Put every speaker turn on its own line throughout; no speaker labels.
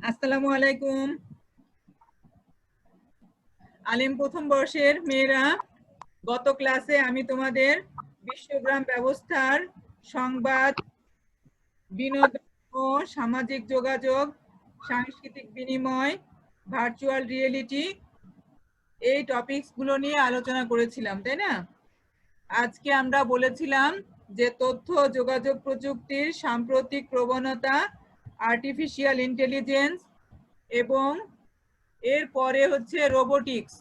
আসসালামু আলাইকুম। আলিম প্রথম বর্ষের মেয়েরা, গত ক্লাসে আমি তোমাদের বিশ্বগ্রাম ব্যবস্থার সংবাদ, বিনোদন ও সামাজিক যোগাযোগ, সাংস্কৃতিক বিনিময়, ভার্চুয়াল রিয়েলিটি এই টপিকসগুলো নিয়ে আলোচনা করেছিলাম, তাই না? আজকে আমরা বলেছিলাম যে তথ্য যোগাযোগ প্রযুক্তির সাম্প্রতিক প্রবণতা, আর্টিফিশিয়াল ইন্টেলিজেন্স এবং এর পরে হচ্ছে রোবোটিক্স,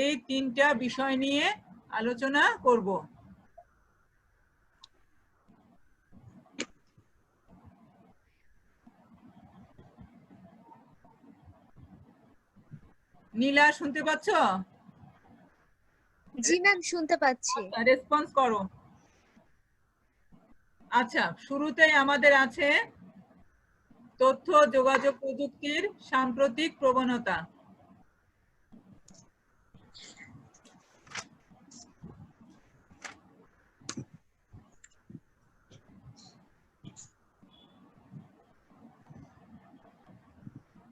এই তিনটা বিষয় নিয়ে আলোচনা করব। নীলা, শুনতে পাচ্ছ?
জি ম্যাম, শুনতে পাচ্ছি।
রেসপন্স করো। আচ্ছা, শুরুতেই আমাদের আছে তথ্য যোগাযোগ প্রযুক্তির সাম্প্রতিক প্রবণতা।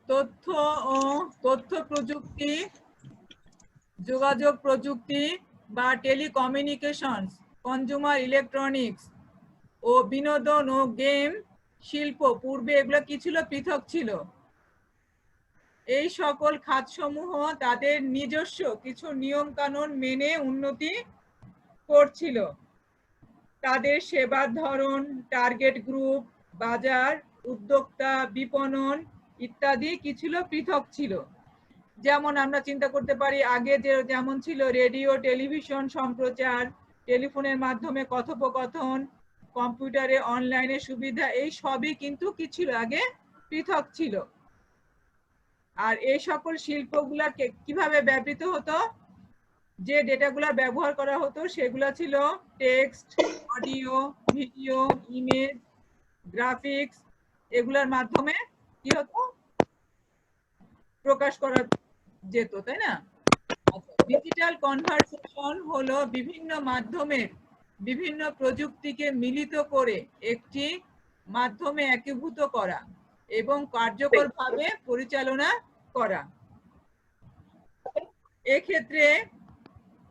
তথ্য ও তথ্য প্রযুক্তি, যোগাযোগ প্রযুক্তি বা টেলিকমিউনিকেশনস, কনজিউমার ইলেকট্রনিক্স ও বিনোদন ও গেম শিল্প পূর্বে এগুলো কি ছিল? পৃথক ছিল। এই সকল খাতসমূহ তাদের নিজস্ব কিছু নিয়ম কানুন মেনে উন্নতি করছিল। তাদের সেবার ধরন, টার্গেট গ্রুপ, বাজার, উদ্যোক্তা, বিপণন ইত্যাদি কি ছিল? পৃথক ছিল। যেমন আমরা চিন্তা করতে পারি, আগে যেমন ছিল রেডিও, টেলিভিশন সম্প্রচার, টেলিফোনের মাধ্যমে কথোপকথন, কম্পিউটারে অনলাইনে সুবিধা, এই সবই কিন্তু কি ছিল? আগে পৃথক ছিল। আর এই সকল শিল্পগুলা কিভাবে ব্যবহৃত হতো? যে ডেটাগুলা ব্যবহার করা হতো সেগুলো ছিল text, audio, video, image, graphics, এগুলার মাধ্যমে কি হতো? প্রকাশ করা যেত, তাই না? ডিজিটাল কনভারসেশন হলো বিভিন্ন মাধ্যমের বিভিন্ন প্রযুক্তিকে মিলিত করে একটি মাধ্যমে একীভূত করা এবং কার্যকরভাবে পরিচালনা করা। এক্ষেত্রে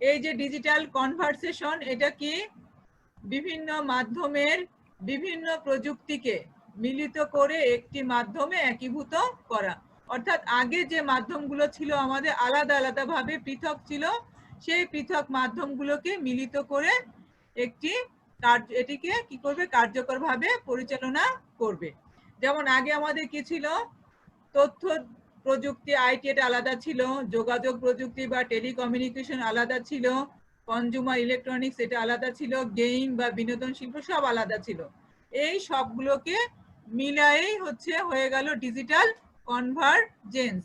এই যে ডিজিটাল কনভারসেশন, এটা কি? বিভিন্ন মাধ্যমের বিভিন্ন প্রযুক্তিকে মিলিত করে একটি মাধ্যমে একীভূত করা। অর্থাৎ আগে যে মাধ্যমগুলো ছিল আমাদের আলাদা আলাদা ভাবে পৃথক ছিল, সেই পৃথক মাধ্যমগুলোকে মিলিত করে একটি এটিকে কি করবে? কার্যকরভাবে পরিচালনা করবে। যেমন আগে আমাদের কি ছিল? তথ্য প্রযুক্তি, আইটি, এটা আলাদা ছিল। যোগাযোগ প্রযুক্তি বা টেলিকমিউনিকেশন আলাদা ছিল। কনজিউমার ইলেকট্রনিক্স এটা আলাদা ছিল। গেম বা বিনোদন শিল্প সব আলাদা ছিল। এই সবগুলোকে মিলায়েই হচ্ছে হয়ে গেল ডিজিটাল কনভারজেন্স।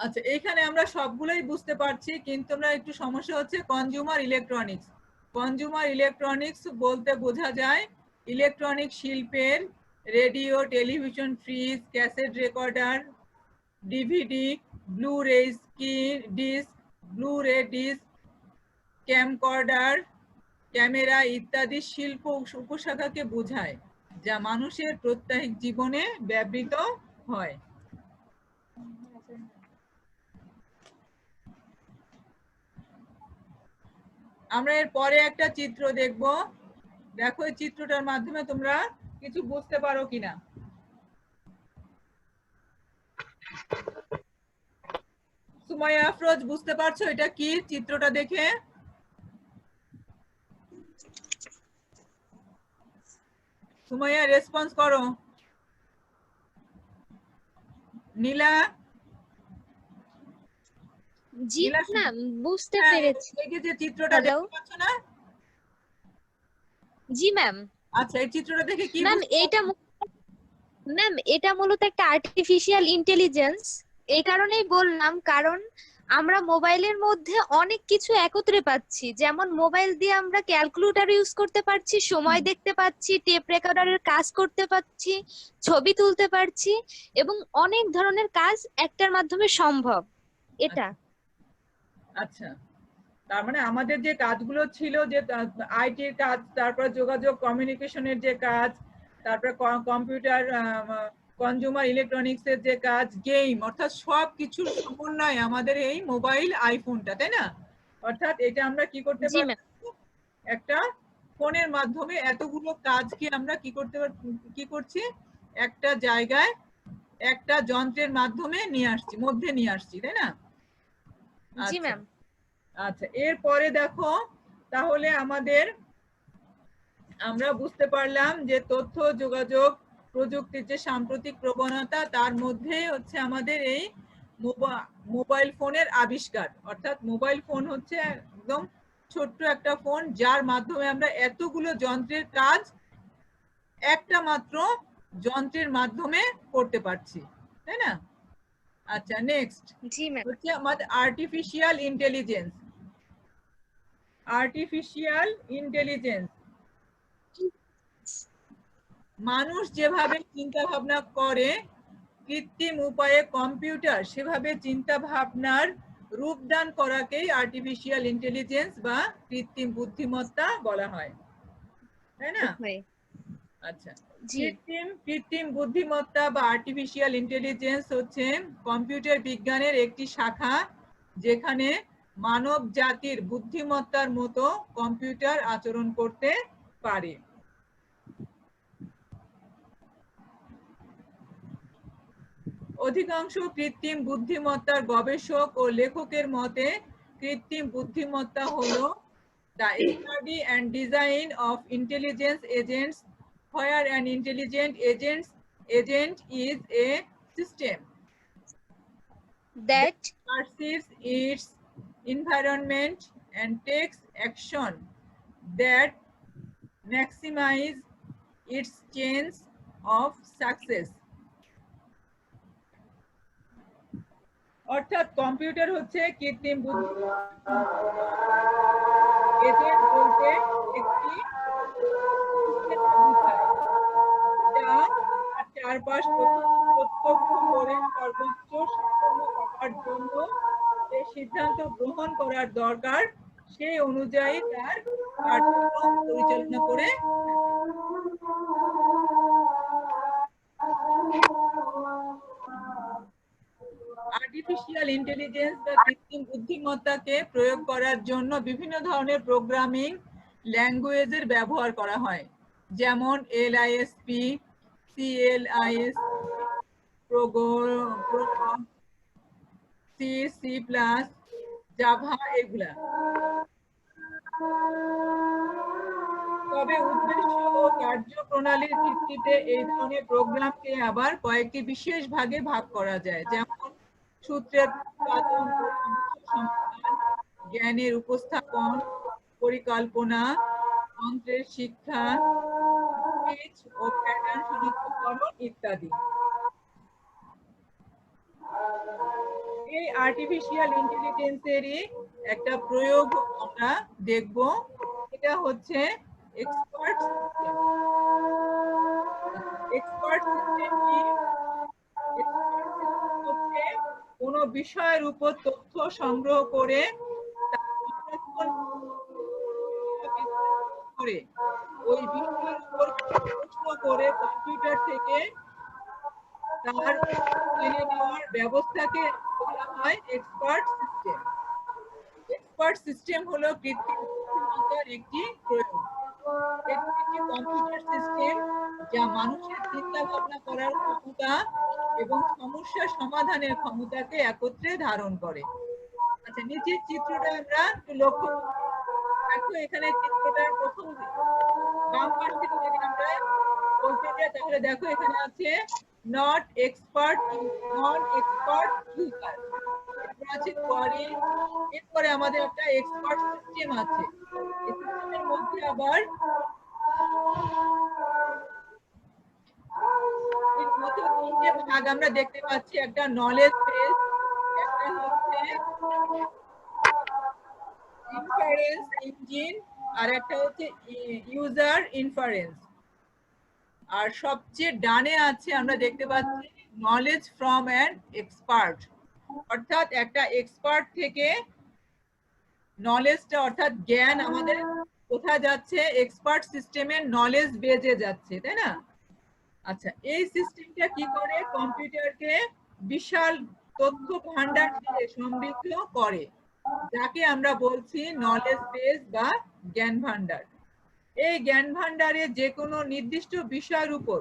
আচ্ছা, এখানে আমরা সবগুলোই বুঝতে পারছি, কিন্তু আমরা একটু সমস্যা হচ্ছে কনজিউমার ইলেকট্রনিক্স। কনজিউমার ইলেকট্রনিক্স বলতে বোঝা যায় ইলেকট্রনিক শিল্পের radio, television, fridge, cassette recorder, DVD, blue রে ডিস্ক, ব্লু রে ডিস্ক, ক্যামকর্ডার, ক্যামেরা ইত্যাদি শিল্প উপশাখাকে বোঝায়, যা মানুষের প্রত্যেক জীবনে ব্যবহৃত হয়। আমরা এর পরে একটা চিত্র দেখব। দেখো এই চিত্রটার মাধ্যমে তোমরা কিছু বুঝতে পারো কিনা। সুমাইয়া আফরোজ, বুঝতে পারছো এটা কি চিত্রটা দেখে? সুমাইয়া, রেসপন্স করো। নীলা?
জি ম্যাম, বুঝতে
হ্যাঁ,
পেরেছি।
এই যে চিত্রটা
হ্যালো।
দেখতে পাচ্ছ না?
জি ম্যাম।
আচ্ছা, এই চিত্রটা দেখে কি
ম্যাম
বুঝতে
এটা
পারছো?
ম্যাম এটা মূলত একটা আর্টিফিশিয়াল ইন্টেলিজেন্স। এই কারণেই বললাম, কারণ আমরা মোবাইলের মধ্যে অনেক কিছু একত্রে পাচ্ছি। যেমন মোবাইল দিয়ে আমরা ক্যালকুলেটর ইউজ করতে পারছি, সময় দেখতে পাচ্ছি, টেপ রেকর্ডারের কাজ করতে পারছি, ছবি তুলতে পারছি, এবং অনেক ধরনের কাজ একটার মাধ্যমে সম্ভব। এটা
আচ্ছা, তার মানে আমাদের যে কাজগুলো ছিল, যে আইটির কাজ, তারপর যোগাযোগ কমিউনিকেশনের যে কাজ, তারপরে কম্পিউটার কনজিউমার ইলেকট্রনিক্স এর যে কাজ, গেম, অর্থাৎ সব কিছুর সমন্বয় আমাদের এই মোবাইল আইফোনটা, তাই না? অর্থাৎ এটা আমরা কি করতে
জি
পারি,
ম্যাম।
একটা ফোনের মাধ্যমে এতগুলো কাজকে আমরা কি করছি, একটা জায়গায় একটা যন্ত্রের মাধ্যমে মধ্যে নিয়ে আসছি, তাই না?
জি
আচ্ছা
ম্যাম।
আচ্ছা, এরপরে দেখো, তাহলে আমরা বুঝতে পারলাম যে তথ্য যোগাযোগ প্রযুক্তির যে সাম্প্রতিক প্রবণতা, তার মধ্যে হচ্ছে আমাদের এই মোবাইল ফোনের আবিষ্কার। অর্থাৎ মোবাইল ফোন হচ্ছে একদম ছোট্ট একটা ফোন, যার মাধ্যমে আমরা এতগুলো যন্ত্রের কাজ একটা মাত্র যন্ত্রের মাধ্যমে করতে পারছি, তাই না? আচ্ছা, নেক্সট
জি ম্যাম।
হচ্ছে আমাদের আর্টিফিশিয়াল ইন্টেলিজেন্স। আর্টিফিশিয়াল ইন্টেলিজেন্স মানুষ যেভাবে চিন্তা ভাবনা করে, কৃত্রিম উপায়ে কম্পিউটার সেভাবে চিন্তা ভাবনার রূপদান করাকেই আর্টিফিশিয়াল ইন্টেলিজেন্স বা কৃত্রিম বুদ্ধিমত্তা বলা হয়, তাই না? আচ্ছা,
জি।
কৃত্রিম বুদ্ধিমত্তা বা আর্টিফিশিয়াল ইন্টেলিজেন্স হচ্ছে কম্পিউটার বিজ্ঞানের একটি শাখা, যেখানে মানব জাতির বুদ্ধিমত্তার মতো কম্পিউটার আচরণ করতে পারে। অধিকাংশ কৃত্রিম বুদ্ধিমত্তার গবেষক ও লেখকের মতে কৃত্রিম বুদ্ধিমত্তা হলো the study and design of intelligence agents, where an intelligent agent is a system
That
perceives its environment and takes action that maximize its chance of success. অর্থাৎ কম্পিউটার হচ্ছে কৃত্রিম বুদ্ধিমত্তা। এজেন্ট বলতে একটি সিস্টেমকে বোঝায়, যা তার চারপাশ প্রত্যক্ষ করে সর্বোচ্চ সম্পন্ন করার জন্য যে সিদ্ধান্ত গ্রহণ করার দরকার, সেই অনুযায়ী তার কার্যক্রম পরিচালনা করে আর্টিফিশিয়াল ইন্টেলিজেন্স বা কৃত্রিম বুদ্ধিমত্তাকে প্রয়োগ করার জন্য বিভিন্ন ধরনের প্রোগ্রামিং ল্যাঙ্গুয়েজের ব্যবহার করা হয়, যেমন LISP, CLISP, C++, জাভা, এগুলা। তবে উদ্দেশ্য ও কার্যপ্রণালীর ভিত্তিতে এই ধরনের প্রোগ্রামকে আবার কয়েকটি বিশেষ ভাগে ভাগ করা যায়, যেমন সূত্রের উৎপাদন ও সমস্যা সমাধান, জ্ঞানের উপস্থাপন, পরিকল্পনা, যন্ত্রের শিক্ষা, স্পিচ ও প্যাটার্ন শনাক্তকরণ ইত্যাদি। এই আর্টিফিশিয়াল ইন্টেলিজেন্সেরই একটা প্রয়োগ আমরা দেখব, এটা হচ্ছে এক্সপার্ট সিস্টেম। এক্সপার্ট সিস্টেম কি? এক্সপার্ট সিস্টেম হচ্ছে কোনো বিষয়ের উপর তথ্য সংগ্রহ করে ওই বিষয়ের উপর প্রশ্ন করে কম্পিউটার থেকে তার জেনে নেওয়ার ব্যবস্থাকে বলা হয় এক্সপার্ট সিস্টেম। এক্সপার্ট সিস্টেম হলো কৃত্রিম বুদ্ধিমত্তার একটি প্রয়োগ। এটি একটি কম্পিউটার সিস্টেম যা মানুষের চিন্তা ভাবনা করার ক্ষমতা এবং সমস্যা সমাধানের ক্ষমতাকে একত্রে ধারণ করে। আচ্ছা, নিচের চিত্রটা আমরা একটু লক্ষ্য দেখো। এখানে চিত্রটার প্রথম বাম পাশ থেকে যদি আমরা বলতে যাই, তাহলে দেখো এখানে আছে not expert, non expert user, আছে কোয়ারি। এরপরে আমাদের একটা এক্সপার্ট সিস্টেম আছে। এই সিস্টেমের মধ্যে আবার এর মধ্যে তিনটে ভাগ আমরা দেখতে পাচ্ছি, একটা নলেজ বেস, একটা হচ্ছে ইনফারেন্স ইঞ্জিন, আর একটা হচ্ছে ইউজার ইনফারেন্স। আর সবচেয়ে ডানে আছে আমরা দেখতে পাচ্ছি নলেজ ফ্রম অ্যান এক্সপার্ট, অর্থাৎ একটা এক্সপার্ট থেকে নলেজটা, অর্থাৎ জ্ঞান আমাদের কোথায় যাচ্ছে, এক্সপার্ট সিস্টেমের নলেজ বেজে যাচ্ছে, তাই না? আচ্ছা, এই সিস্টেমটা কি করে? কম্পিউটারকে বিশাল তথ্য ভান্ডার দিয়ে সমৃদ্ধ করে, যাকে আমরা বলছি নলেজ বেস বা জ্ঞান ভান্ডার। এই জ্ঞান ভান্ডারে যে কোনো নির্দিষ্ট বিষয়ের উপর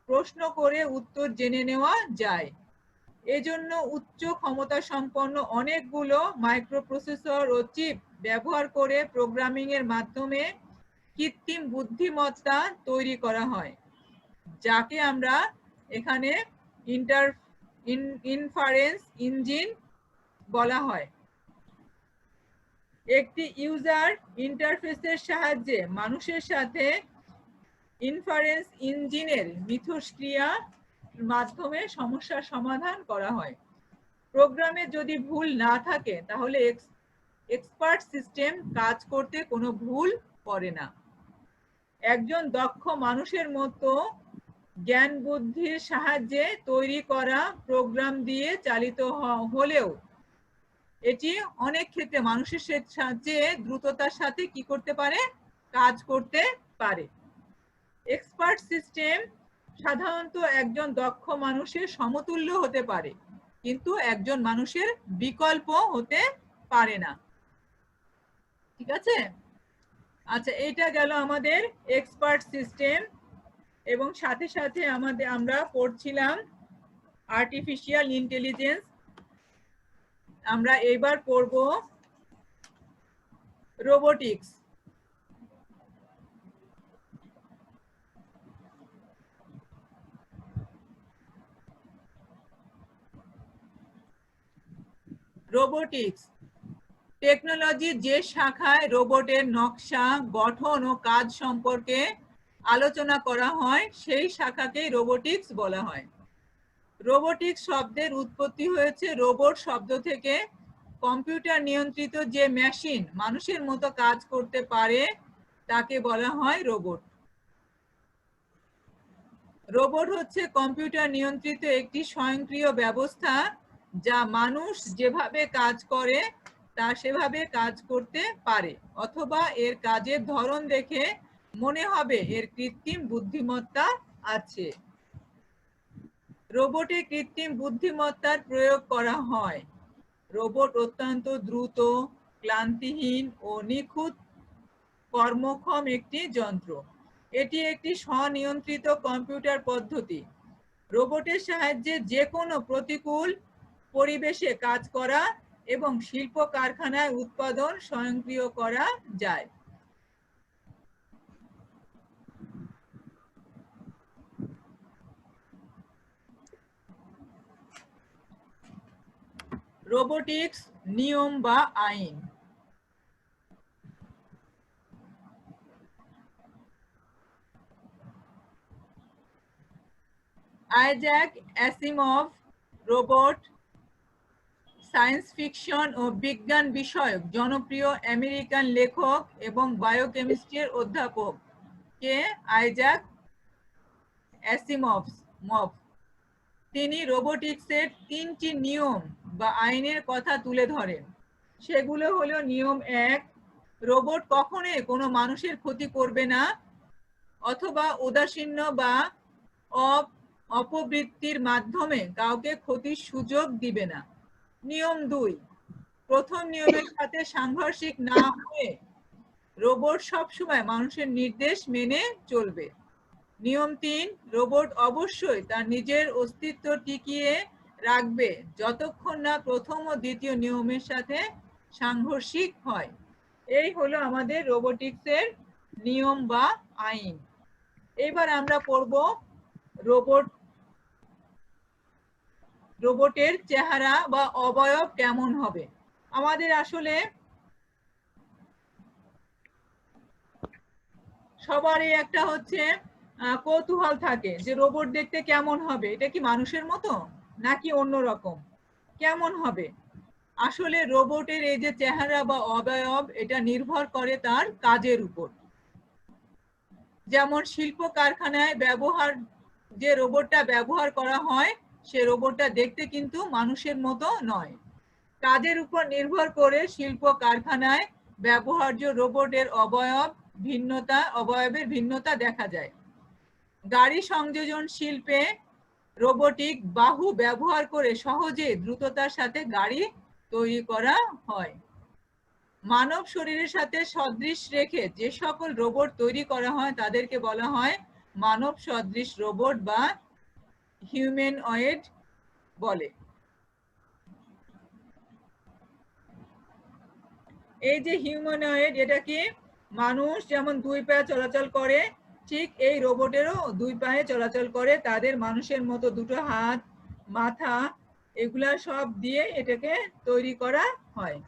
প্রশ্ন করে উত্তর জেনে নেওয়া যায়। এজন্য উচ্চ ক্ষমতা সম্পন্ন অনেকগুলো মাইক্রোপ্রসেসর ও চিপ ব্যবহার করে প্রোগ্রামিং এর মাধ্যমে কৃত্রিম বুদ্ধিমত্তা তৈরি করা হয়, যাকে আমরা এখানে ইনফারেন্স ইঞ্জিন বলা হয়। একটি ইউজার ইন্টারফেসের সাহায্যে মানুষের সাথে ইনফারেন্স ইঞ্জিনের মিথস্ক্রিয়ার মাধ্যমে সমস্যার সমাধান করা হয়। প্রোগ্রামে যদি ভুল না থাকে তাহলে এক্সপার্ট সিস্টেম কাজ করতে কোনো ভুল করে না। একজন দক্ষ মানুষের মতো জ্ঞান বুদ্ধির সাহায্যে তৈরি করা প্রোগ্রাম দিয়ে চালিত হলেও এটি অনেক ক্ষেত্রে মানুষের সাহায্যে দ্রুততার সাথে কি করতে পারে? কাজ করতে পারে। এক্সপার্ট সিস্টেম সাধারণত একজন দক্ষ মানুষের সমতুল্য হতে পারে, কিন্তু একজন মানুষের বিকল্প হতে পারে না। ঠিক আছে? আচ্ছা, এটা গেল আমাদের এক্সপার্ট সিস্টেম, এবং সাথে সাথে আমরা পড়ছিলাম আর্টিফিশিয়াল ইন্টেলিজেন্স। আমরা এবার পড়ব রোবোটিক্স। রোবোটিক্স টেকনোলজির যে শাখায় রোবটের নকশা, গঠন ও কাজ সম্পর্কে আলোচনা করা হয় সেই শাখাকেই রোবোটিক্স বলা হয়। রোবোটিক্স শব্দের উৎপত্তি হয়েছে রোবট শব্দ থেকে। কম্পিউটার নিয়ন্ত্রিত যে মেশিন মানুষের মতো কাজ করতে পারে তাকে বলা হয় রোবট। রোবট হচ্ছে কম্পিউটার নিয়ন্ত্রিত একটি স্বয়ংক্রিয় ব্যবস্থা যা মানুষ যেভাবে কাজ করে তা সেভাবে কাজ করতে পারে, অথবা এর কাজের ধরন দেখে মনে হবে এর কৃত্রিম বুদ্ধিমত্তা আছে। রোবটে কৃত্রিম বুদ্ধিমত্তার প্রয়োগ করা হয়। রোবট অত্যন্ত দ্রুত, ক্লান্তিহীন ও নিখুঁত কর্মক্ষম একটি যন্ত্র। এটি একটি স্বনিয়ন্ত্রিত কম্পিউটার পদ্ধতি। রোবটের সাহায্যে যে কোনো প্রতিকূল পরিবেশে কাজ করা এবং শিল্প কারখানায় উৎপাদন স্বয়ংক্রিয় করা যায়। রোবোটিক্স নিয়ম বা আইন। আইজ্যাক অ্যাসিমভ রোবট সায়েন্স ফিকশন ও বিজ্ঞান বিষয়ক জনপ্রিয় আমেরিকান লেখক এবং বায়োকেমিস্ট্রির অধ্যাপক কে আইজ্যাক অ্যাসিমভ। তিনি রোবোটিক্সের 3টি নিয়ম বা আইনের কথা তুলে ধরেন। সেগুলো হলো: নিয়ম 1, রোবট কখনোই কোনো মানুষের ক্ষতি করবে না অথবা উদাসীন্য বা অপবৃত্তির মাধ্যমে কাউকে ক্ষতির সুযোগ দিবে না। নিয়ম 2, প্রথম নিয়মের সাথে সাংঘর্ষিক না হয়ে রোবট সবসময় মানুষের নির্দেশ মেনে চলবে। নিয়ম 3, রোবট অবশ্যই তার নিজের অস্তিত্ব টিকিয়ে রাখবে যতক্ষণ না প্রথম ও দ্বিতীয় নিয়মের সাথে সাংঘর্ষিক হয়। এই হলো আমাদের রোবোটিক্সের নিয়ম বা আইন। এবার আমরা পড়ব রোবটের চেহারা বা অবয়ব কেমন হবে। আমাদের আসলে সবারই একটা হচ্ছে কৌতূহল থাকে যে রোবট দেখতে কেমন হবে, এটা কি মানুষের মতো নাকি অন্যরকম, কেমন হবে। আসলে রোবটের এই যে চেহারা বা অবয়ব, এটা নির্ভর করে তার কাজের উপর। যেমন শিল্প কারখানায় যে রোবটটা ব্যবহার করা হয় সে রোবটটা দেখতে কিন্তু মানুষের মতো নয়। কাজের উপর নির্ভর করে শিল্প কারখানায় ব্যবহার্য রোবটের অবয়বের ভিন্নতা দেখা যায়। গাড়ি সংযোজন শিল্পে রোবোটিক বাহু ব্যবহার করে সহজে দ্রুততার সাথে গাড়ি তৈরি করা হয়। মানব শরীরের সাথে সদৃশ রেখে যে সকল রোবট তৈরি করা হয় তাদেরকে বলা হয় মানব সদৃশ রোবট বা হিউম্যানয়েড বলে। এই যে হিউম্যানয়েড, এটা কি মানুষ যেমন দুই পায়ে চলাচল করে, ঠিক এই রোবটেরও দুই পায়ে চলাচল করে, তাদের মানুষের মতো দুটো হাত, মাথা, এগুলা সব দিয়ে এটাকে তৈরি করা হয়।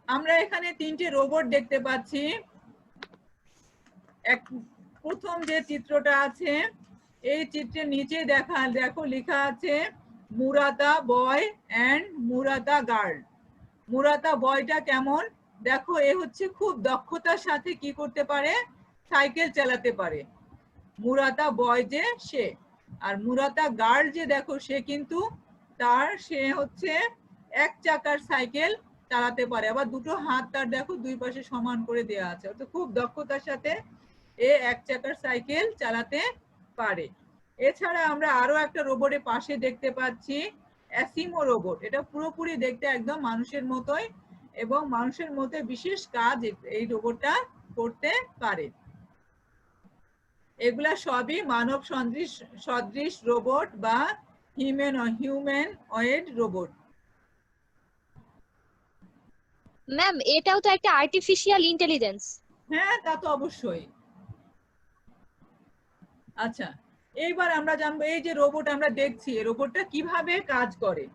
আমরা এখানে তিনটে রোবট দেখতে পাচ্ছি। প্রথম যে চিত্রটা আছে, এই চিত্রের নিচে দেখো লেখা আছে মুরাতা বয় অ্যান্ড মুরাতা গার্ল। মুরাতা বয়টা কেমন দেখো, এ হচ্ছে খুব দক্ষতার সাথে কি করতে পারে, সাইকেল চালাতে পারে। মুরাতা বয় যে সে, আর মুরাতা গার্ল যে দেখো সে কিন্তু সে হচ্ছে এক চাকার সাইকেল চালাতে পারে, আবার দুটো হাত তার দেখো দুই পাশে সমান করে দেওয়া আছে, তো খুব দক্ষতার সাথে এ এক চাকার সাইকেল চালাতে পারে। এছাড়া আমরা আরো একটা রোবটের পাশে দেখতে পাচ্ছি অ্যাসিমো রোবট। এটা পুরোপুরি দেখতে একদম মানুষের মতোই এবং মানুষের মতো বিশেষ কাজ এই রোবটটা করতে পারে। এগুলা সবই মানব সদৃশ রোবট বা হিউম্যানয়েড রোবট।
ম্যাম এটাও তো একটা আর্টিফিশিয়াল ইন্টেলিজেন্স।
হ্যাঁ, তা তো অবশ্যই। আচ্ছা, এইবার আমরা জানবো এই যে রোবট আমরা দেখছি, রোবটটা কিভাবে কাজ করে।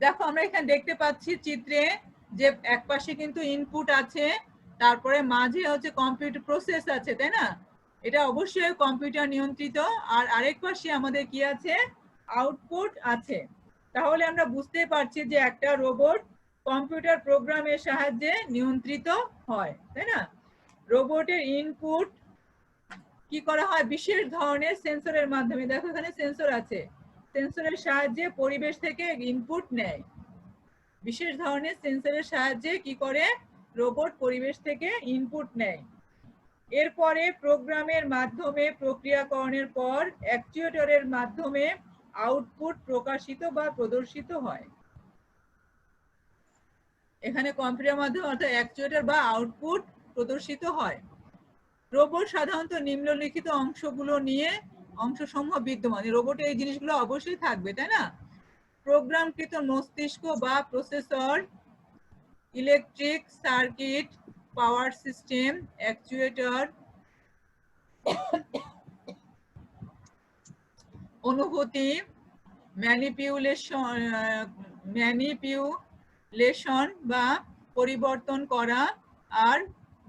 দেখো আমরা এখানে দেখতে পাচ্ছি চিত্রে যে একপাশে কিন্তু ইনপুট আছে, তারপরে মাঝে হচ্ছে কম্পিউটার প্রসেস আছে, তাই না? এটা অবশ্যই কম্পিউটার নিয়ন্ত্রিত। আর আরেক পাশে আমাদের কি আছে, আউটপুট আছে। তাহলে আমরা বুঝতে পারছি যে একটা রোবট কম্পিউটার প্রোগ্রামের সাহায্যে নিয়ন্ত্রিত হয়, তাই না? রোবটের ইনপুট কি করা হয় বিশেষ ধরনের সেন্সরের মাধ্যমে। দেখো এখানে সেন্সর আছে, সেন্সরের সাহায্যে পরিবেশ থেকে ইনপুট নেয়। বিশেষ ধরনের সেন্সরের সাহায্যে কি করে রোবট পরিবেশ থেকে ইনপুট নেয়। এরপরে প্রোগ্রামের মাধ্যমে প্রক্রিয়াকরণের পর অ্যাকচুয়েটরের মাধ্যমে আউটপুট প্রকাশিত বা প্রদর্শিত হয়। এখানে কম্পিউটারের মাধ্যমে অর্থাৎ অ্যাকচুয়েটর বা আউটপুট প্রদর্শিত হয়। রোবট সাধারণত নিম্নলিখিত অংশগুলো নিয়ে অংশসমূহ বিদ্যমান। রোবটে এই জিনিসগুলো অবশ্যই থাকবে, তাই না? প্রোগ্রামকৃত মস্তিষ্ক বা processor, electric circuit, power system, actuator, অনুভূতি, ম্যানিপিউলেশন বা পরিবর্তন করা, আর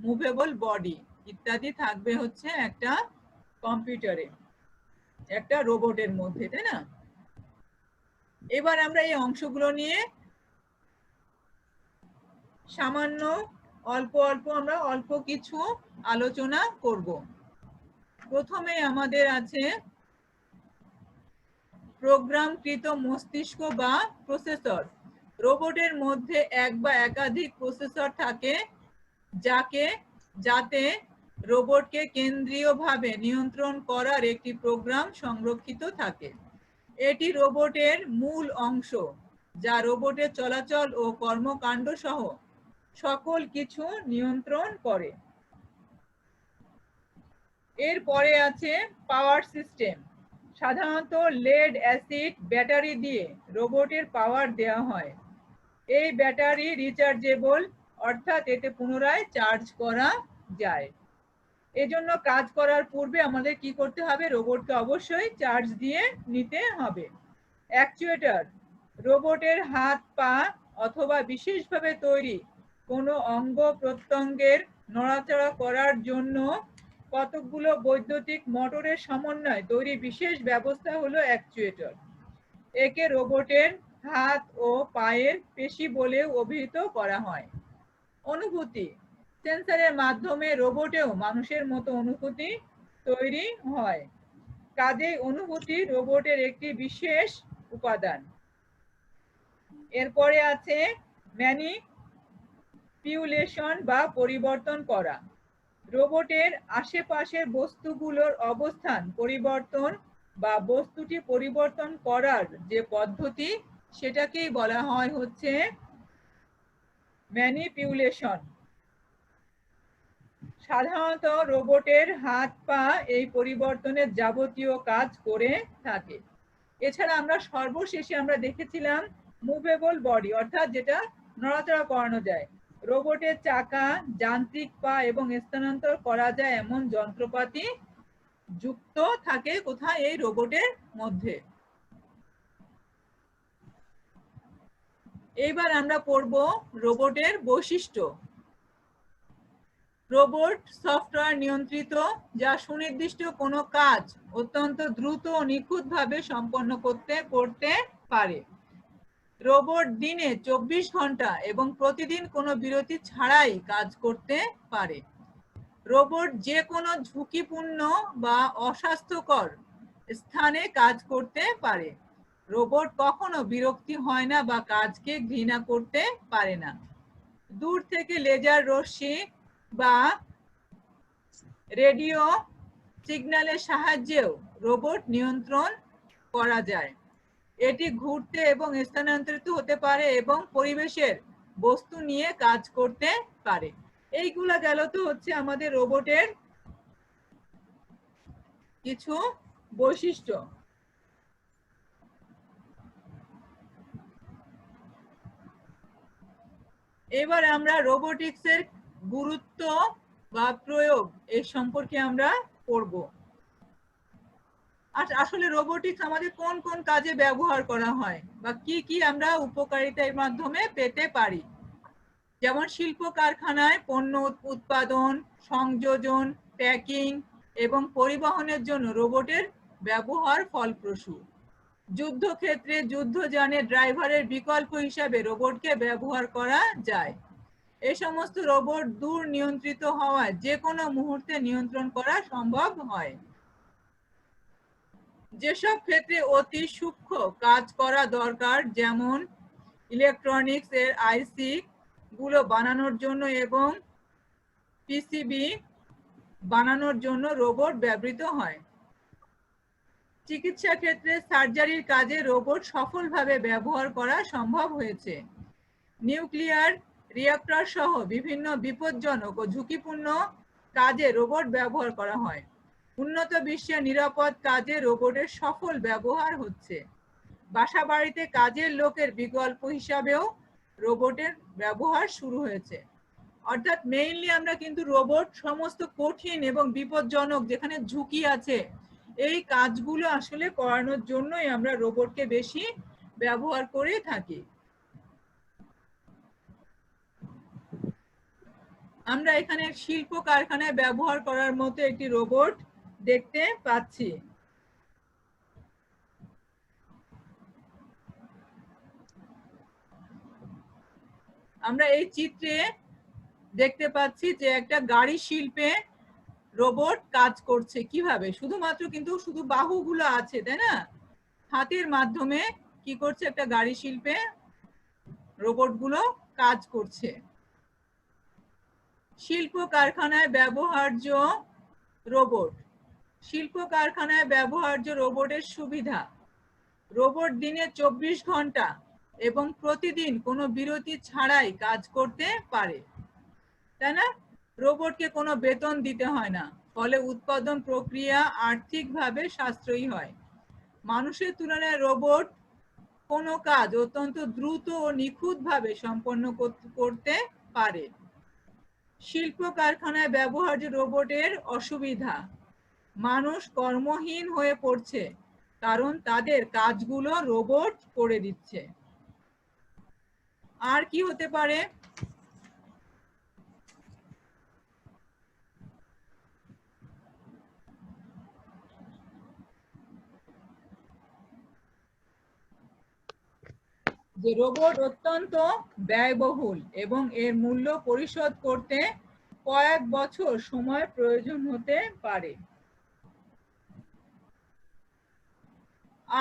মুভেবল বডি ইত্যাদি থাকবে হচ্ছে একটা কম্পিউটারে, একটা রোবটের মধ্যে, তাই না? এবার আমরা এই অংশগুলো নিয়ে সামান্য আমরা অল্প কিছু আলোচনা করব। প্রথমে আমাদের আছে প্রোগ্রামকৃত মস্তিষ্ক বা প্রসেসর। রোবটের মধ্যে এক বা একাধিক প্রসেসর থাকে যাতে রোবটকে কেন্দ্রীয়ভাবে নিয়ন্ত্রণ করার একটি প্রোগ্রাম সংরক্ষিত থাকে। এটি রোবটের মূল অংশ, যা রোবটের চলাচল ও কর্মকাণ্ড সহ সকল কিছু নিয়ন্ত্রণ করে। এরপরে আছে পাওয়ার সিস্টেম। সাধারণত লেড অ্যাসিড ব্যাটারি দিয়ে রোবটের পাওয়ার দেওয়া হয়। এই ব্যাটারি রিচার্জেবল, অর্থাৎ এতে পুনরায় চার্জ করা যায়। এজন্য কাজ করার পূর্বে আমাদের কি করতে হবে, রোবটকে অবশ্যই চার্জ দিয়ে নিতে হবে। অ্যাকচুয়েটর, রোবটের হাত, পা অথবা বিশেষভাবে তৈরি কোনো অঙ্গ প্রত্যঙ্গের নড়াচড়া করার জন্য কতকগুলো বৈদ্যুতিক মোটরের সমন্বয়ে তৈরি বিশেষ ব্যবস্থা হলো অ্যাকচুয়েটর। একে রোবটের হাত ও পায়ের পেশি বলেও অভিহিত করা হয়। অনুভূতি, সেন্সরের মাধ্যমে রোবটেও মানুষের মতো অনুভূতি তৈরি হয়। কাজেই অনুভূতি রোবটের একটি বিশেষ উপাদান। এরপরে আছে ম্যানিপুলেশন বা পরিবর্তন করা। রোবটের আশেপাশের বস্তুগুলোর অবস্থান পরিবর্তন বা বস্তুটি পরিবর্তন করার যে পদ্ধতি সেটাকেই বলা হয় হচ্ছে ম্যানিপুলেশন। সাধারণত রোবটের হাত পা এই পরিবর্তনের যাবতীয় কাজ করে থাকে। এছাড়া আমরা সর্বশেষে আমরা দেখেছিলাম মুভেবল বডি, অর্থাৎ যেটা নড়াচড়া করানো যায়। রোবটের চাকা, যান্ত্রিক পা এবং স্থানান্তর করা যায় এমন যন্ত্রপাতি যুক্ত থাকে কোথায়? এই রোবটের মধ্যে। এইবার আমরা পড়ব রোবটের বৈশিষ্ট্য। রোবট সফটওয়্যার নিয়ন্ত্রিত, যা সুনির্দিষ্ট কোনো কাজ অত্যন্ত দ্রুত ও নিখুঁতভাবে সম্পন্ন করতে পারে। রোবট দিনে 24 ঘন্টা এবং প্রতিদিন কোনো বিরতি ছাড়াই কাজ করতে পারে। রোবট যে কোনো ঝুঁকিপূর্ণ বা অস্বাস্থ্যকর স্থানে কাজ করতে পারে। রোবট কখনো বিরক্তি হয় না বা কাজকে ঘৃণা করতে পারে না। দূর থেকে লেজার রশ্মি বা রেডিও সিগন্যালের সাহায্যেও রোবট নিয়ন্ত্রণ করা যায়। এটি ঘুরতে এবং স্থানান্তরিত হতে পারে এবং পরিবেশের বস্তু নিয়ে কাজ করতে পারে। এইগুলা গেল তো হচ্ছে আমাদের রোবটের কিছু বৈশিষ্ট্য। এবার আমরা রোবোটিক্সের গুরুত্ব বা প্রয়োগ এর সম্পর্কে আমরা পড়ব। আসলে রোবোটিক্স আমাদের কোন কোন কাজে ব্যবহার করা হয় বা কি কি আমরা উপকারিতার মাধ্যমে পেতে পারি। যেমন শিল্প কারখানায় পণ্য উৎপাদন, সংযোজন, প্যাকিং এবং পরিবহনের জন্য রোবটের ব্যবহার ফলপ্রসূ। যুদ্ধক্ষেত্রে যুদ্ধযানের ড্রাইভারের বিকল্প হিসাবে রোবটকে ব্যবহার করা যায়। এই সমস্ত রোবট দূর নিয়ন্ত্রিত হওয়ায় যে কোনো মুহূর্তে নিয়ন্ত্রণ করা সম্ভব হয়। যেসব ক্ষেত্রে অতি সূক্ষ্ম কাজ করা দরকার, যেমন ইলেকট্রনিক্স এর আইসি গুলো বানানোর জন্য এবং পিসিবি বানানোর জন্য রোবট ব্যবহৃত হয়। চিকিৎসা ক্ষেত্রে সার্জারির কাজে রোবট সফলভাবে ব্যবহার করা সম্ভব হয়েছে। নিউক্লিয়ার রিঅ্যাক্টর সহ বিভিন্ন বিপজ্জনক ও ঝুঁকিপূর্ণ কাজে রোবট ব্যবহার করা হয়। উন্নত বিশ্বে নিরাপদ কাজে রোবটের সফল ব্যবহার হচ্ছে। বাসাবাড়িতে কাজের লোকের বিকল্প হিসাবেও রোবটের ব্যবহার শুরু হয়েছে। অর্থাৎ মেইনলি আমরা কিন্তু রোবট সমস্ত কঠিন এবং বিপজ্জনক যেখানে ঝুঁকি আছে এই কাজগুলো আসলে করানোর জন্যই আমরা রোবটকে বেশি ব্যবহার করে থাকি। আমরা এখানে শিল্প কারখানায় ব্যবহার করার মতো একটি রোবট দেখতে পাচ্ছি। আমরা এই চিত্রে দেখতে পাচ্ছি যে একটা গাড়ি শিল্পে রোবট কাজ করছে। কিভাবে? শুধুমাত্র কিন্তু শুধু বাহুগুলো আছে, তাই না? হাতের মাধ্যমে কি করছে? একটা গাড়ি শিল্পে রোবটগুলো কাজ করছে। শিল্প কারখানায় ব্যবহার্য রোবট। শিল্প কারখানায় ব্যবহার্য রোবটের সুবিধা। রোবট দিনে 24 ঘন্টা এবং প্রতিদিন কোনো বিরতি ছাড়াই কাজ করতে পারে, তাই না? রোবটকে কোনো বেতন দিতে হয় না, ফলে উৎপাদন প্রক্রিয়া আর্থিকভাবে সাশ্রয়ী হয়। মানুষের তুলনায় রোবট কোনো কাজ অত্যন্ত দ্রুত ও নিখুঁতভাবে সম্পন্ন করতে পারে। শিল্প কারখানায় ব্যবহার্য রোবটের অসুবিধা। মানুষ কর্মহীন হয়ে পড়ছে কারণ তাদের কাজগুলো রোবট করে দিচ্ছে। আর কি হতে পারে? যে রোবট অত্যন্ত ব্যয়বহুল এবং এর মূল্য পরিশোধ করতে কয়েক বছর সময় প্রয়োজন হতে পারে।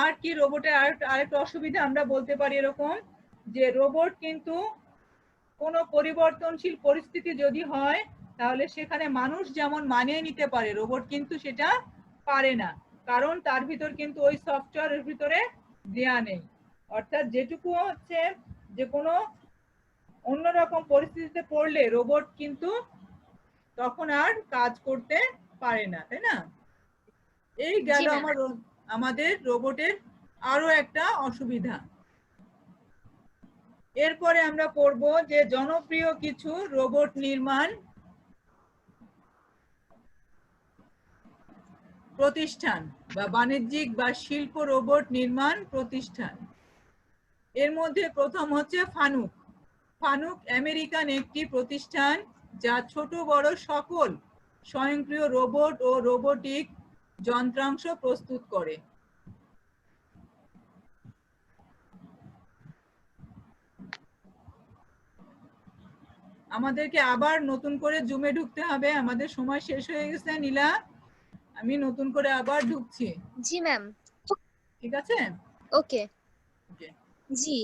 আর কি রোবটের আরেকটা অসুবিধা আমরা বলতে পারি এরকম, যে রোবট কিন্তু কোনো পরিবর্তনশীল পরিস্থিতি যদি হয় তাহলে সেখানে মানুষ যেমন মানিয়ে নিতে পারে, রোবট কিন্তু সেটা পারে না, কারণ তার ভিতর কিন্তু ওই সফটওয়্যারের ভিতরে দেয়া নেই। অর্থাৎ যেটুকু হচ্ছে যে কোনো অন্যরকম পরিস্থিতিতে পড়লে রোবট কিন্তু তখন আর কাজ করতে পারে না, তাই না? এই গেল
জি ম্যাম।
আমাদের রোবটের আরো একটা অসুবিধা। এরপরে আমরা পড়ব যে জনপ্রিয় কিছু রোবট নির্মাণ প্রতিষ্ঠান বা বাণিজ্যিক বা শিল্প রোবট নির্মাণ প্রতিষ্ঠান। এর মধ্যে প্রথম হচ্ছে ফানুক। ফানুক আমেরিকান একটি প্রতিষ্ঠান যা ছোট বড় সকল স্বয়ংক্রিয় রোবট ও রোবোটিক যন্ত্রাংশ প্রস্তুত করে। আমাদেরকে আবার নতুন করে জুমে ঢুকতে হবে, আমাদের সময় শেষ হয়ে গেছে নীলা, আমি নতুন করে আবার ঢুকছি।
জি ম্যাম।
ঠিক আছে?
ওকে। জি।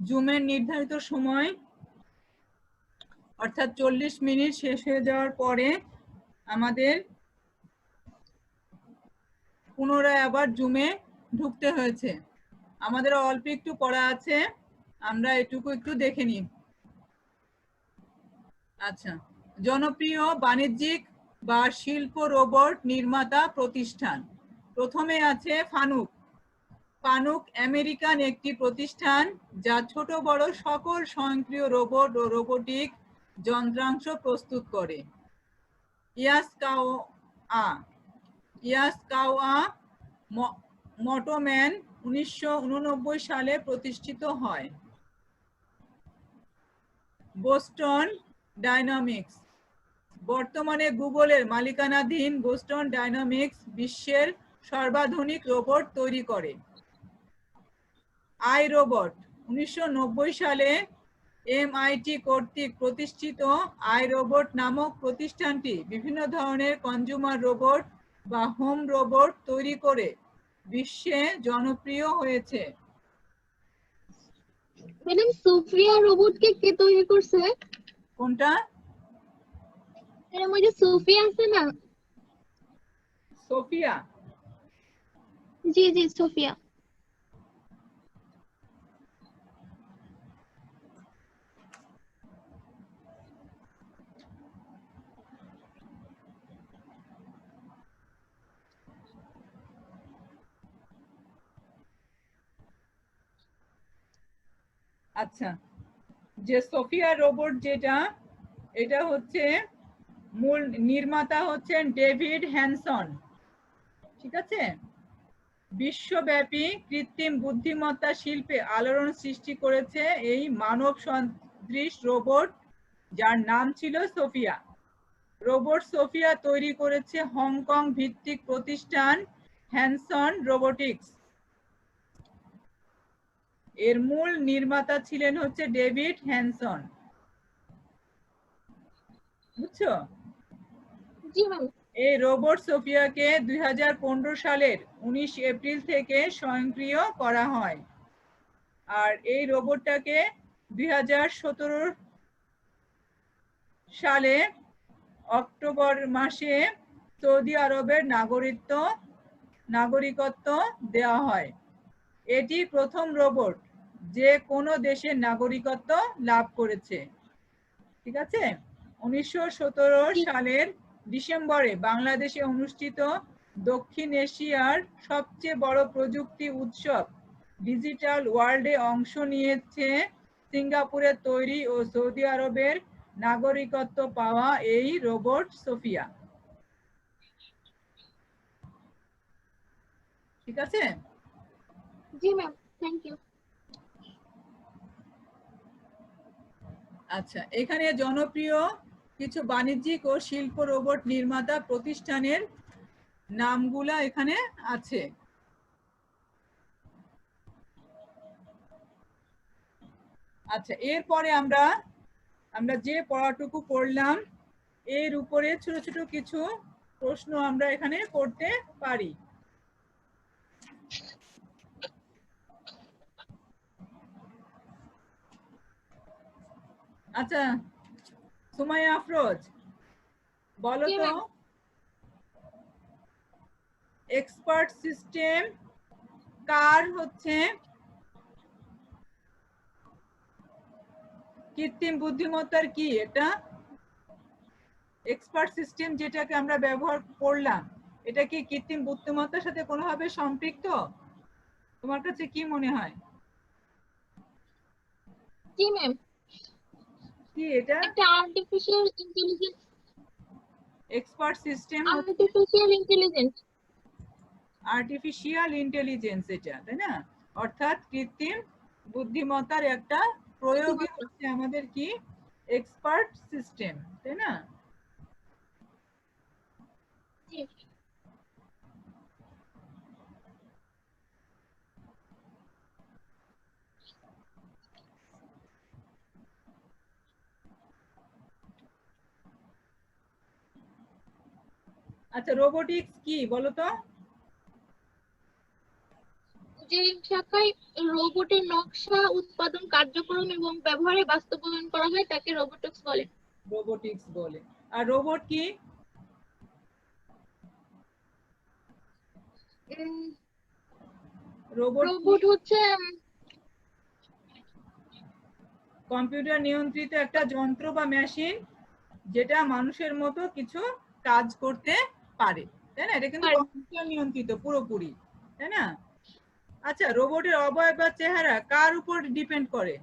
জুমের নির্ধারিত সময় অর্থাৎ 40 মিনিট শেষ হয়ে যাওয়ার পরে আমাদের পুনরায় আবার জুমে ঢুকতে হয়েছে। আমাদের অল্প একটু পড়া আছে, আমরা এটুকু একটু দেখে নিই। আচ্ছা, জনপ্রিয় বাণিজ্যিক বা শিল্প রোবট নির্মাতা প্রতিষ্ঠান। প্রথমে আছে ফানুক। ফানুক আমেরিকান একটি প্রতিষ্ঠান যা ছোট বড় সকল স্বয়ংক্রিয় রোবট ও রোবোটিক যন্ত্রাংশ প্রস্তুত করে। ইয়াসকাওয়া মোটোম্যান 1989 সালে প্রতিষ্ঠিত হয়। Boston dynamics. বর্তমানে গুগলের মালিকানাধীন বোস্টন ডাইনামিক্স বিশ্বের সর্বাধুনিক রোবট তৈরি করে। আই রোবট 1990 সালে MIT কর্তৃক প্রতিষ্ঠিত আই রোবট নামক প্রতিষ্ঠানটি বিভিন্ন ধরনের কনজিউমার রোবট বা হোম রোবট তৈরি করে বিশ্বে জনপ্রিয় হয়েছে।
ম্যাডাম সোফিয়া রোবটকে কে তৈরি করছে?
কোনটা?
ম্যাডাম ওই যে সোফিয়া আছে না?
সোফিয়া?
জি জি সোফিয়া।
আচ্ছা, যে সোফিয়া রোবট যেটা, এটা হচ্ছে মূল নির্মাতা হচ্ছেন ডেভিড হ্যানসন। ঠিক আছে? বিশ্বব্যাপী কৃত্রিম বুদ্ধিমত্তা শিল্পে আলোড়ন সৃষ্টি করেছে এই মানব সদৃশ রোবট, যার নাম ছিল সোফিয়া। রোবট সোফিয়া তৈরি করেছে হংকং ভিত্তিক প্রতিষ্ঠান হ্যানসন রোবোটিক্স। এর মূল নির্মাতা ছিলেন হচ্ছে ডেভিড হ্যানসন। বুঝছো?
জি ম্যাম।
এই রোবট সোফিয়াকে 2015 সালের 19 এপ্রিল থেকে স্বয়ংক্রিয় করা হয়। আর এই রোবটটাকে 2017 সালে অক্টোবর মাসে সৌদি আরবের নাগরিকত্ব দেওয়া হয়। এটি প্রথম রোবট যে কোনো দেশের নাগরিকত্ব লাভ করেছে। ঠিক আছে? 1917 সালের ডিসেম্বরে বাংলাদেশে অনুষ্ঠিত দক্ষিণ এশিয়ার সবচেয়ে বড় প্রযুক্তি উৎসব ডিজিটাল ওয়ার্ল্ডে অংশ নিয়েছে সিঙ্গাপুরের তৈরি ও সৌদি আরবের নাগরিকত্ব পাওয়া এই রোবট সোফিয়া। ঠিক আছে?
জি ম্যাম, থ্যাংক ইউ।
আচ্ছা, এখানে জনপ্রিয় কিছু বাণিজ্যিক ও শিল্প রোবট নির্মাতা প্রতিষ্ঠানের নামগুলা এখানে আছে। আচ্ছা, এরপরে আমরা যে পড়াটুকু পড়লাম এর উপরে ছোট ছোট কিছু প্রশ্ন আমরা এখানে করতে পারি। আচ্ছা সুমাইয়া আফরোজ বলো
জি
তো,
ম্যাম।
এক্সপার্ট সিস্টেম কার হচ্ছে কৃত্রিম বুদ্ধিমত্তার কি এটা? এক্সপার্ট সিস্টেম যেটাকে আমরা ব্যবহার করলাম এটা কি কৃত্রিম বুদ্ধিমত্তার সাথে কোনোভাবে সম্পৃক্ত? তোমার কাছে কি মনে হয়?
জি ম্যাম,
কি এটা?
একটা artificial intelligence.
Expert system artificial intelligence এটা, তাই না? অর্থাৎ কৃত্রিম বুদ্ধিমত্তার একটা প্রয়োগই হচ্ছে আমাদের কি এক্সপার্ট সিস্টেম, তাই না?
জি।
আচ্ছা রোবোটিক্স কি বলো তো?
যে শাখায় রোবটের নকশা, উৎপাদন, কার্যক্রম এবং ব্যবহারে বাস্তবায়ন করা হয় তাকে রোবোটিক্স বলে।
রোবোটিক্স বলে। আর রোবট কি? রোবট
রোবট হচ্ছে
কম্পিউটার নিয়ন্ত্রিত একটা যন্ত্র বা মেশিন যেটা মানুষের মতো কিছু কাজ করতে পারে, তাই না? এটা কিন্তু কম্পিউটার নিয়ন্ত্রিত পুরোপুরি, তাই না? আচ্ছা রোবটের অবয়ব বা চেহারা কার উপর ডিপেন্ড করে?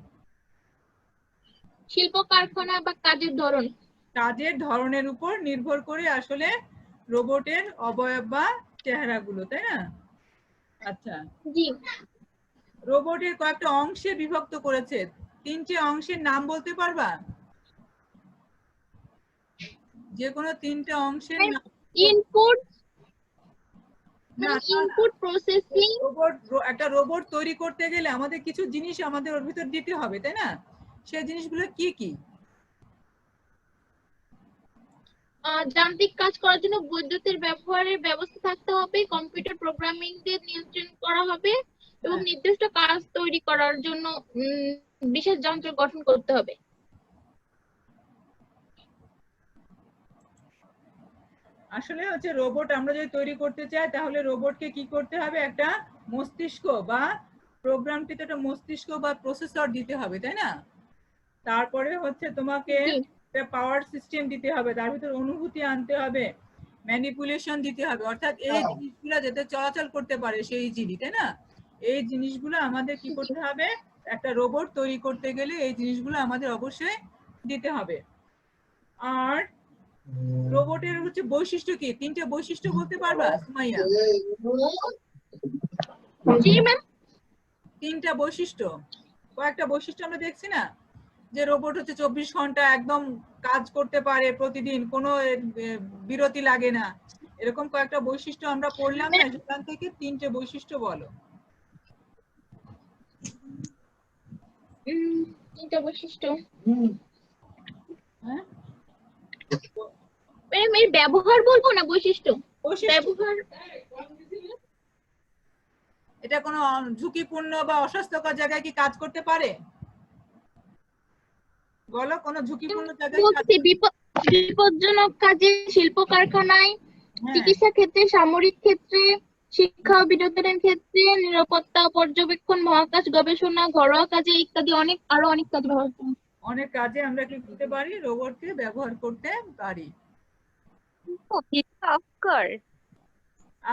শিল্প কারখানা বা কাজের ধরন।
কাজের ধরনের উপর নির্ভর করে আসলে রোবটের অবয়ব বা চেহারাগুলো, তাই না? আচ্ছা
জি।
রোবটের কয়েকটা অংশে বিভক্ত করেছে, 3টে অংশের নাম বলতে পারবা? যে কোনো 3টে অংশের নাম।
ইনপুট,
না
ইনপুট প্রসেসিং।
একটা রোবট তৈরি করতে গেলে আমাদের কিছু জিনিস আমাদের ওর ভিতর দিতে হবে, তাই না? সেই জিনিসগুলো কি কি?
যান্ত্রিক কাজ করার জন্য বৈদ্যুতিক ব্যবহারের ব্যবস্থা থাকতে হবে, কম্পিউটার প্রোগ্রামিং দিয়ে নিয়ন্ত্রণ করা হবে এবং
হ্যাঁ।
নির্দিষ্ট কাজ তৈরি করার জন্য বিশেষ যন্ত্র গঠন করতে হবে।
আসলে হচ্ছে রোবট আমরা যদি তৈরি করতে চাই তাহলে রোবটকে কি করতে হবে? একটা মস্তিষ্ক বা প্রোগ্রামটিতে একটা মস্তিষ্ক বা প্রসেসর দিতে হবে, তাই না? তারপরে হচ্ছে তোমাকে
জি।
একটা পাওয়ার সিস্টেম দিতে হবে, তার ভিতর অনুভূতি আনতে হবে, ম্যানিপুলেশন দিতে হবে, অর্থাৎ এই জিনিসগুলো যাতে চলাচল করতে পারে সেই জিনিস, তাই না? এই জিনিসগুলো আমাদের কি করতে হবে? একটা রোবট তৈরি করতে গেলে এই জিনিসগুলো আমাদের অবশ্যই দিতে হবে। আর রোবটের হচ্ছে বৈশিষ্ট্য কি? 3টে বৈশিষ্ট্য বলতে পারবা সুমাইয়া?
জি ম্যাম।
3টা বৈশিষ্ট্য, কয়েকটা বৈশিষ্ট্য আমরা দেখছি না যে রোবট হচ্ছে 24 ঘন্টা একদম কাজ করতে পারে প্রতিদিন, কোনো বিরতি লাগে না, এরকম কয়েকটা বৈশিষ্ট্য আমরা পড়লাম না, সেখান থেকে 3টে বৈশিষ্ট্য বলো।
3টা বৈশিষ্ট্য।
হ্যাঁ
ম্যাম এর ব্যবহার বলবো না বৈশিষ্ট্য?
বৈশিষ্ট্য।
ব্যবহার।
এটা কোনো ঝুঁকিপূর্ণ বা অস্বাস্থ্যকর জায়গায় কি কাজ করতে পারে? বলো কোনো ঝুঁকিপূর্ণ জায়গায় কাজ?
বলছি বিপজ্জনক কাজে, শিল্প কারখানায়,
হ্যাঁ
চিকিৎসা ক্ষেত্রে, সামরিক ক্ষেত্রে, শিক্ষা ও বিনোদনের ক্ষেত্রে, নিরাপত্তা, পর্যবেক্ষণ, মহাকাশ গবেষণা, ঘরোয়া কাজে ইত্যাদি আরো অনেক কাজ ব্যবহার করা হয়।
অনেক কাজে আমরা কি করতে পারি? রোবটকে ব্যবহার করতে পারি।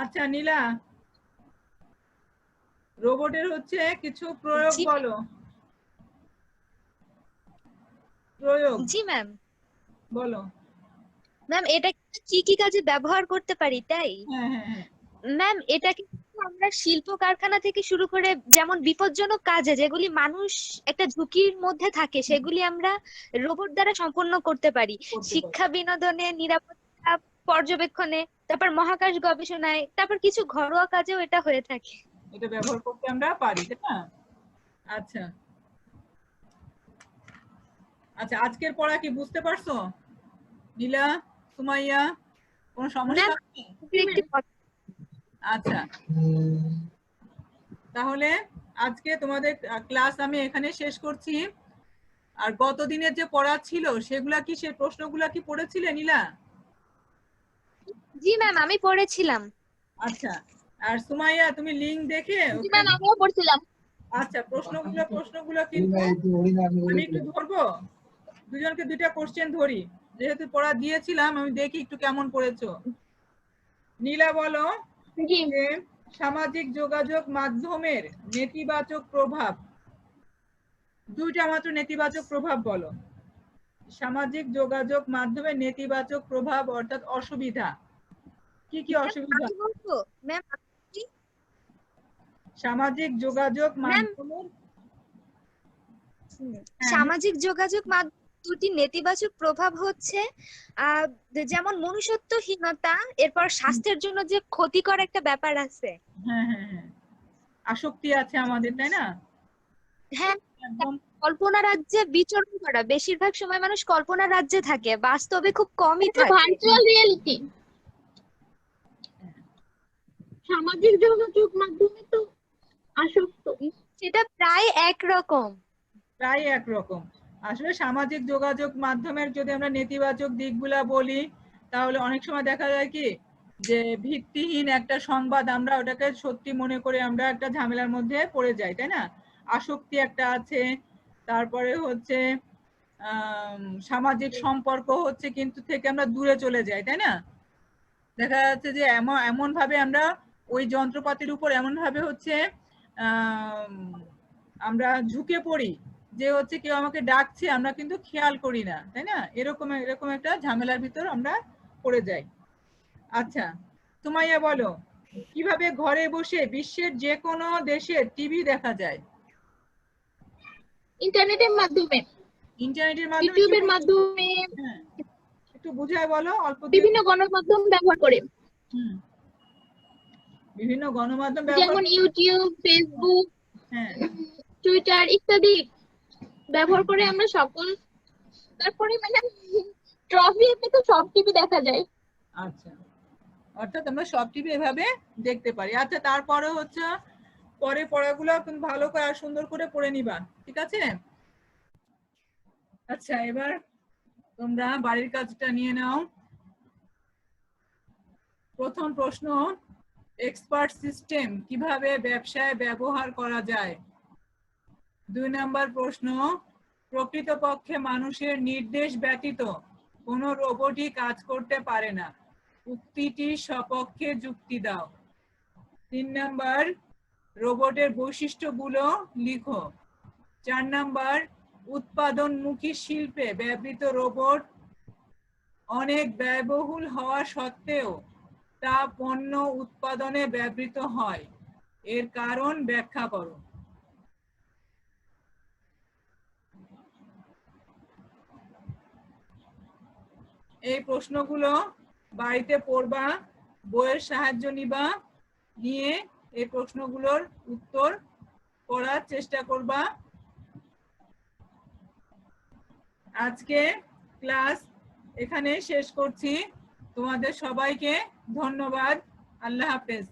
আচ্ছা নীলা, রোবটের হচ্ছে কিছু প্রয়োগ বলো। প্রয়োগ
জি ম্যাম।
বলো।
ম্যাম এটা কি কি কাজে ব্যবহার করতে পারি তাই?
হ্যাঁ হ্যাঁ হ্যাঁ
ম্যাম এটা কিন্তু আমরা শিল্প কারখানা থেকে শুরু করে যেমন বিপজ্জনক কাজে যেগুলি মানুষ একটা ঝুঁকির মধ্যে থাকে সেগুলি আমরা রোবট দ্বারা সম্পন্ন করতে পারি। শিক্ষা বিনোদনে, নিরাপত্তা, পর্যবেক্ষণে, তারপর মহাকাশ গবেষণায়, তারপর কিছু ঘরোয়া কাজেও এটা হয়ে থাকে।
এটা ব্যবহার করতে আমরা পারি, তাই না? আচ্ছা আচ্ছা আজকের পড়া কি বুঝতে পারছো? নীলা, সুমাইয়া, কোনো সমস্যা
ম্যাম
আছে?
একটি
আচ্ছা, তাহলে আজকে তোমাদের ক্লাস আমি এখানে শেষ করছি। আর গত দিনের যে পড়া ছিল সেগুলা কি, সেই প্রশ্নগুলা কি পড়েছিলে নীলা?
জি ম্যাম আমি পড়েছিলাম।
আচ্ছা, আর সুমাইয়া তুমি লিংক দেখে
জি ম্যাম, আমিও পড়ছিলাম।
আচ্ছা, প্রশ্নগুলো কিন্তু আমি একটু ধরবো, দুজনকে দুইটা কোশ্চেন ধরি, যেহেতু পড়া দিয়েছিলাম আমি দেখি একটু কেমন পড়েছো। নীলা বলো
জি।
যে সামাজিক যোগাযোগ মাধ্যমের নেতিবাচক প্রভাব, দুইটা মাত্র নেতিবাচক প্রভাব বলো। সামাজিক যোগাযোগ মাধ্যমের নেতিবাচক প্রভাব অর্থাৎ অসুবিধা, কি কি অসুবিধা?
আমি বলবো ম্যাম।
সামাজিক যোগাযোগ
ম্যাম
মাধ্যমের হ্যাঁ,
সামাজিক যোগাযোগ মাধ্যম দুটি নেতিবাচক প্রভাব হচ্ছে যেমন মনুষ্যত্বহীনতা, এরপর স্বাস্থ্যের জন্য যে ক্ষতিকর একটা ব্যাপার আছে।
হ্যাঁ হ্যাঁ হ্যাঁ, আসক্তি আছে আমাদের, তাই না?
হ্যাঁ,
একদম
কল্পনা রাজ্যে বিচরণ করা, বেশিরভাগ সময় মানুষ কল্পনা রাজ্যে থাকে, বাস্তবে খুব কমই থাকে।
Virtual reality. সামাজিক যোগাযোগ মাধ্যমে তো আসক্ত।
সেটা প্রায় একরকম।
প্রায় একরকম। আসলে সামাজিক যোগাযোগ মাধ্যমের যদি আমরা নেতিবাচক দিকগুলা বলি, তাহলে অনেক সময় দেখা যায় কি যে ভিত্তিহীন একটা সংবাদ আমরা ওটাকে সত্যি মনে করে আমরা একটা ঝামেলার মধ্যে পড়ে যাই, তাই না? আসক্তি একটা আছে, তারপরে হচ্ছে সামাজিক সম্পর্ক হচ্ছে কিন্তু থেকে আমরা দূরে চলে যাই, তাই না? দেখা যাচ্ছে যে এমন ভাবে আমরা ওই যন্ত্রপাতির উপর এমন ভাবে হচ্ছে আমরা ঝুঁকে পড়ি যে হচ্ছে কেউ আমাকে ডাকছে আমরা কিন্তু খেয়াল করি না, তাই না? এরকম একটা ঝামেলার ভিতর আমরা পড়ে যাই। আচ্ছা, সুমাইয়া বলো কিভাবে ঘরে বসে বিশ্বের যে কোনো দেশের টিভি দেখা যায়?
ইন্টারনেটের মাধ্যমে,
ইন্টারনেটের মাধ্যমে,
ইউটিউবের মাধ্যমে,
হ্যাঁ একটু বুঝায় বলো অল্প।
বিভিন্ন গণমাধ্যম ব্যবহার করে।
বিভিন্ন গণমাধ্যম ব্যবহার,
যেমন ইউটিউব, ফেসবুক,
হ্যাঁ
টুইটার ইত্যাদি ব্যবহার করে আমরা সকল, তারপরে মানে ট্রফি তো সব টিভি দেখা যায়।
আচ্ছা, অর্থাৎ আমরা সব টিভি এভাবে দেখতে পারি। আচ্ছা, তারপরে হচ্ছে পরে পড়াগুলো কিন্তু ভালো করে আর সুন্দর করে পড়ে নিবা, ঠিক আছে? আচ্ছা, এবার তোমরা বাড়ির কাজটা নিয়ে নাও। প্রথম প্রশ্ন, এক্সপার্ট সিস্টেম কিভাবে ব্যবসায় ব্যবহার করা যায়? 2 নম্বর প্রশ্ন, প্রকৃতপক্ষে মানুষের নির্দেশ ব্যতীত কোনো রোবটই কাজ করতে পারে না, উক্তিটির সপক্ষে যুক্তি দাও। 3 নম্বর, রোবটের বৈশিষ্ট্যগুলো লিখো। 4 নম্বর, উৎপাদনমুখী শিল্পে ব্যবহৃত রোবট অনেক ব্যয়বহুল হওয়া সত্ত্বেও তা পণ্য উৎপাদনে ব্যবহৃত হয়, এর কারণ ব্যাখ্যা করো। এই প্রশ্নগুলো বাড়িতে পড়বা, বইয়ের সাহায্য নিবা, নিয়ে এই প্রশ্নগুলোর উত্তর করার চেষ্টা করবা। আজকে ক্লাস এখানে শেষ করছি। তোমাদের সবাইকে ধন্যবাদ। আল্লাহ হাফেজ।